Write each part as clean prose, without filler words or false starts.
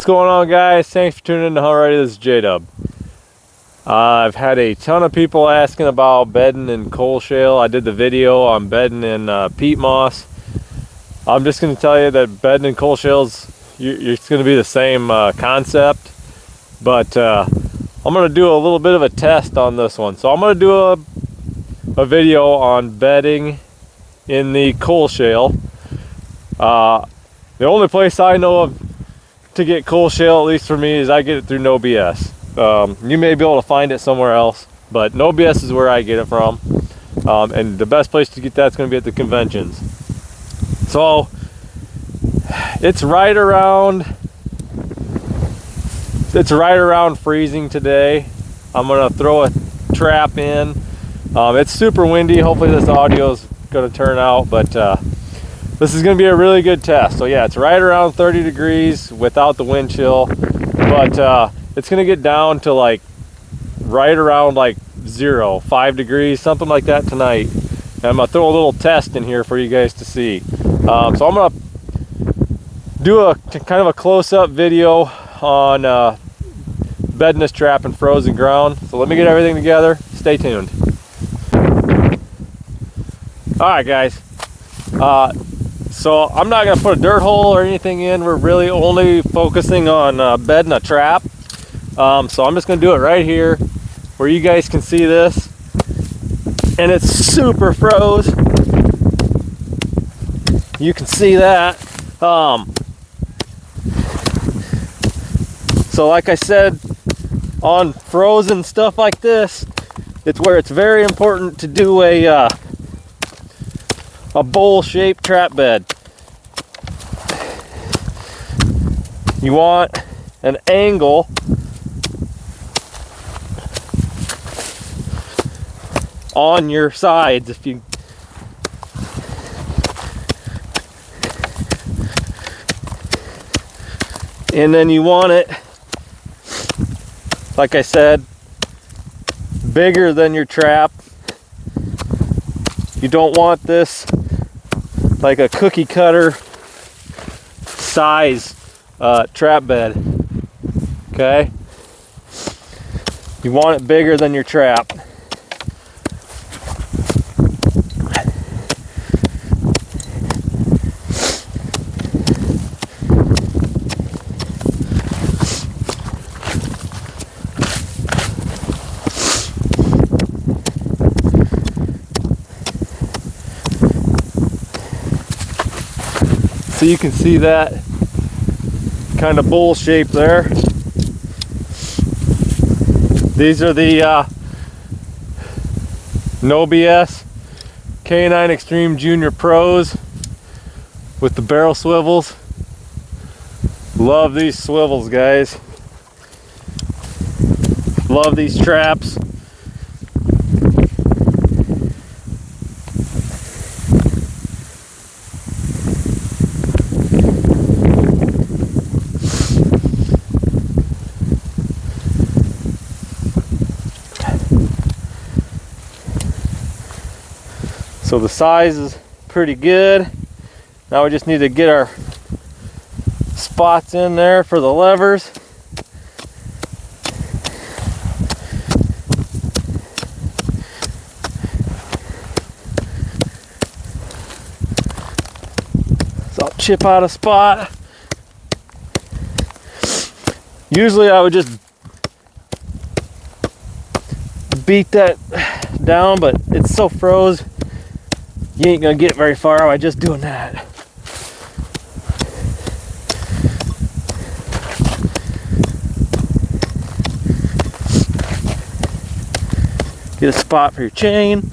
What's going on, guys? Thanks for tuning in to Hunt Ready. This is J-Dub. I've had a ton of people asking about bedding in coal shale. I did the video on bedding in peat moss. I'm just going to tell you that bedding in coal shales, it's going to be the same concept, but I'm going to do a little bit of a test on this one. So I'm going to do a video on bedding in the coal shale. The only place I know of to get coal shale, at least for me, is I get it through No BS. You may be able to find it somewhere else, but No BS is where I get it from. And the best place to get that is going to be at the conventions. So it's right around freezing today. I'm going to throw a trap in. It's super windy. Hopefully this audio is going to turn out, but this is going to be a really good test. So yeah, it's right around 30 degrees without the wind chill, but it's going to get down to like right around like 5 degrees, something like that tonight. And I'm going to throw a little test in here for you guys to see. So I'm going to do a kind of a close-up video on bedding this trap in frozen ground. So let me get everything together. Stay tuned. All right, guys. So I'm not going to put a dirt hole or anything in. We're really only focusing on bedding a trap. So I'm just going to do it right here where you guys can see this. And it's super froze. You can see that. So like I said, on frozen stuff like this, it's where it's very important to do a bowl-shaped trap bed. You want an angle on your sides. If you and then you want it, like I said, bigger than your trap. You don't want this like a cookie cutter size trap bed. Okay, you want it bigger than your trap. So you can see that kind of bowl shape there. These are the No BS K9 Extreme Junior Pros with the barrel swivels. Love these swivels, guys. Love these traps. So the size is pretty good. Now we just need to get our spots in there for the levers. So I'll chip out a spot. Usually I would just beat that down, but it's so froze. You ain't gonna get very far by just doing that. Get a spot for your chain.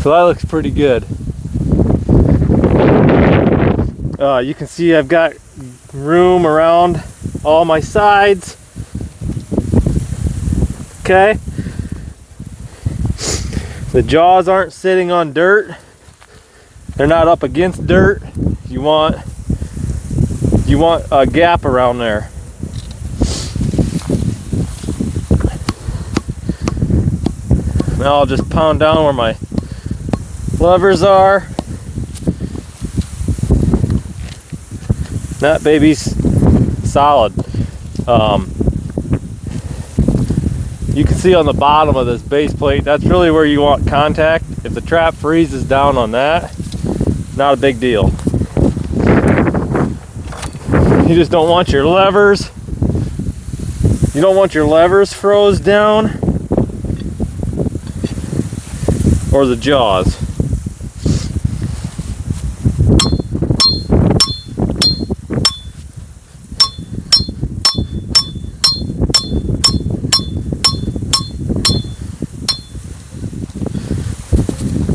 So that looks pretty good. You can see I've got room around all my sides. Okay. The jaws aren't sitting on dirt. They're not up against dirt. You want a gap around there. Now I'll just pound down where my levers are. That baby's solid. You can see on the bottom of this base plate, that's really where you want contact. If the trap freezes down on that, not a big deal. You just don't want your levers. You don't want your levers froze down, or the jaws.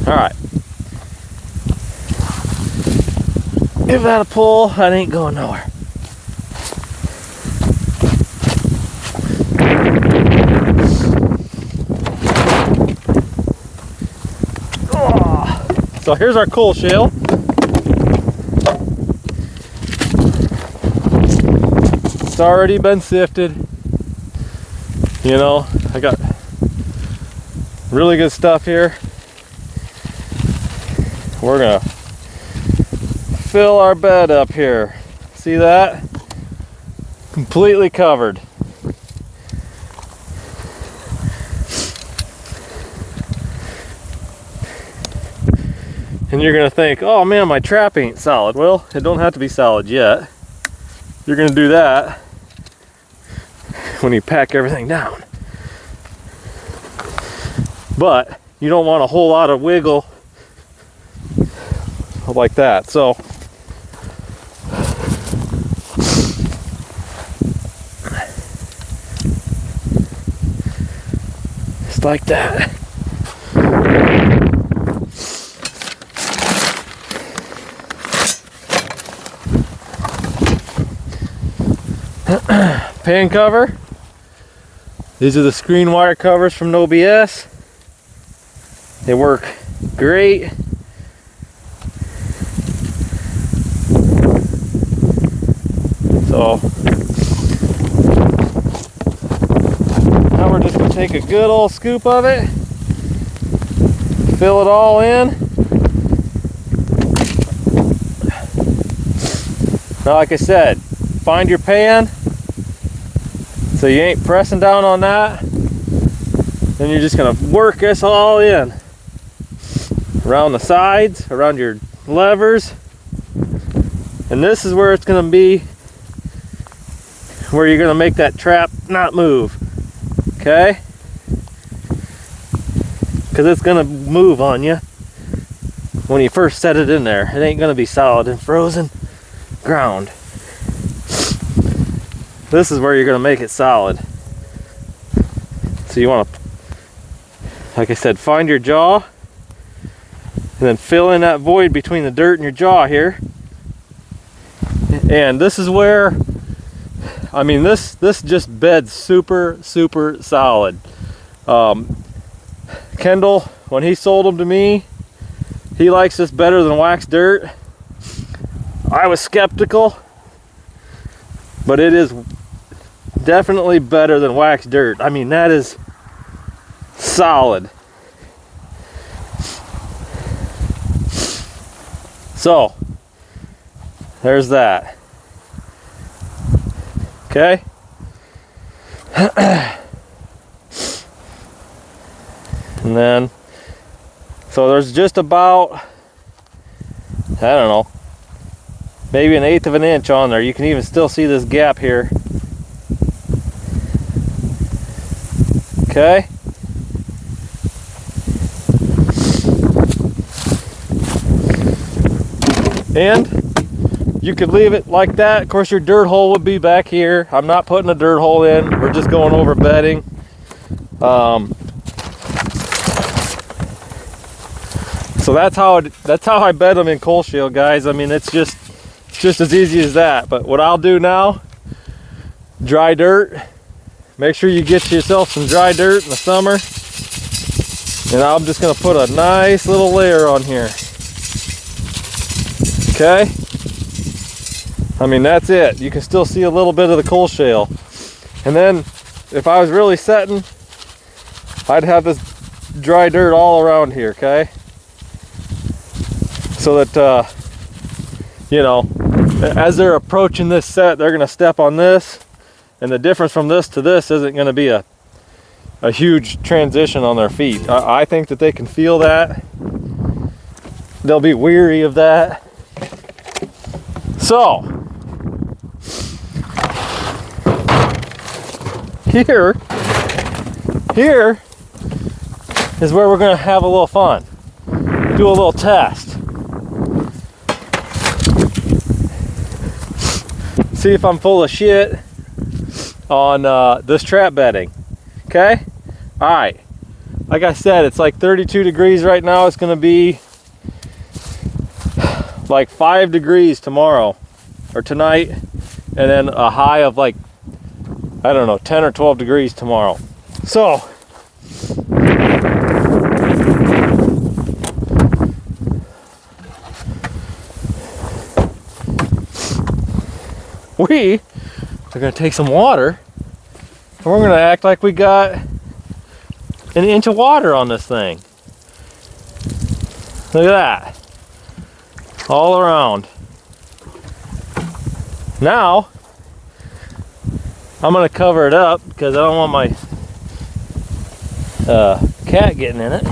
All right. Give that a pull. That ain't going nowhere. Oh. So here's our coal shale. It's already been sifted. You know, I got really good stuff here. We're gonna fill our bed up here. See that? Completely covered. And you're gonna think, oh man, my trap ain't solid. Well, it don't have to be solid yet. You're gonna do that when you pack everything down. But you don't want a whole lot of wiggle like that. So just like that. Pan cover. These are the screen wire covers from No BS. They work great. So now we're just going to take a good old scoop of it, fill it all in. Now, like I said, find your pan so you ain't pressing down on that. Then you're just going to work this all in around the sides, around your levers, and this is where it's going to be, where you're going to make that trap not move, okay? Because it's going to move on you when you first set it in there. It ain't going to be solid in frozen ground. This is where you're going to make it solid. So you want to, like I said, find your jaw and then fill in that void between the dirt and your jaw here. And this is where, I mean, this just beds super solid. Kendall, when he sold them to me, he likes this better than waxed dirt. I was skeptical, but it is definitely better than waxed dirt. I mean, that is solid. So there's that. Okay. And then, so there's just about, I don't know, maybe 1/8 of an inch on there. You can even still see this gap here. Okay. And you could leave it like that. Of course, your dirt hole would be back here. I'm not putting a dirt hole in. We're just going over bedding. So that's how I bed them in coal shale, guys. I mean, it's just as easy as that. But what I'll do now, dry dirt. Make sure you get yourself some dry dirt in the summer. And I'm just gonna put a nice little layer on here. Okay? I mean, that's it. You can still see a little bit of the coal shale. And then, if I was really setting, I'd have this dry dirt all around here, okay? So that, you know, as they're approaching this set, they're gonna step on this, and the difference from this to this isn't gonna be a huge transition on their feet. I think that they can feel that. They'll be weary of that. So, here is where we're gonna have a little fun. Do a little test. See if I'm full of shit on this trap bedding. Okay? Alright. Like I said, it's like 32 degrees right now. It's gonna be like 5 degrees tomorrow or tonight, and then a high of like, I don't know, 10 or 12 degrees tomorrow. So we are going to take some water and we're going to act like we got an inch of water on this thing. Look at that. All around. Now, I'm going to cover it up because I don't want my cat getting in it.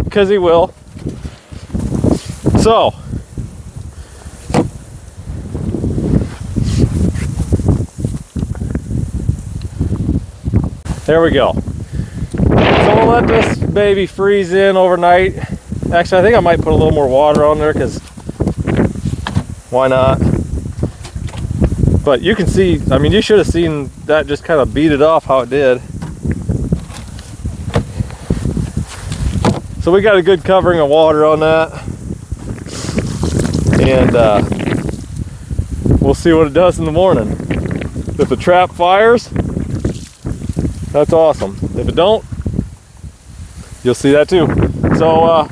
Because he will. So, there we go. So we'll let this baby freeze in overnight. Actually, I think I might put a little more water on there because why not? But you can see, I mean, you should have seen that just kind of beat it off how it did. So we got a good covering of water on that. And we'll see what it does in the morning. If the trap fires, that's awesome. If it don't, you'll see that too. So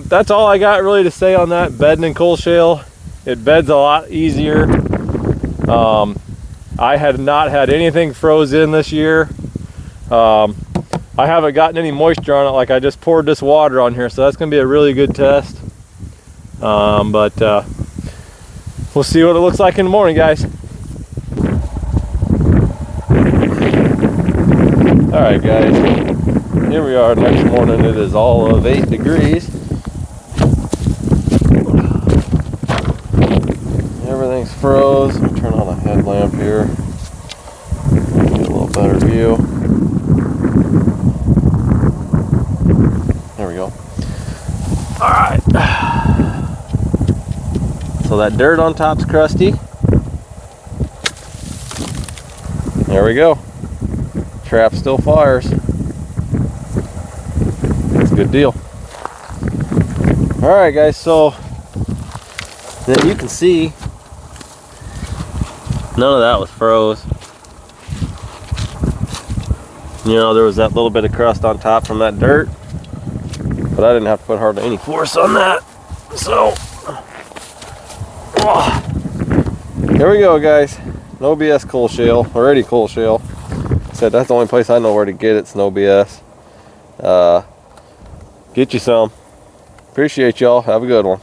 that's all I got really to say on that bedding in coal shale. It beds a lot easier. I had not had anything froze in this year. I haven't gotten any moisture on it, like I just poured this water on here, so that's gonna be a really good test. But we'll see what it looks like in the morning, guys. All right, guys, here we are next morning. It is all of 8 degrees. Everything's froze. I'll turn on a headlamp here. Get a little better view. There we go. All right. So that dirt on top's crusty. There we go. Trap still fires. That's a good deal. All right, guys. So then you can see none of that was froze. You know, there was that little bit of crust on top from that dirt, but I didn't have to put hardly any force on that. So here we go, guys. No BS coal shale, already coal shale. Said that's the only place I know where to get it. It's no BS. Get you some. Appreciate y'all. Have a good one.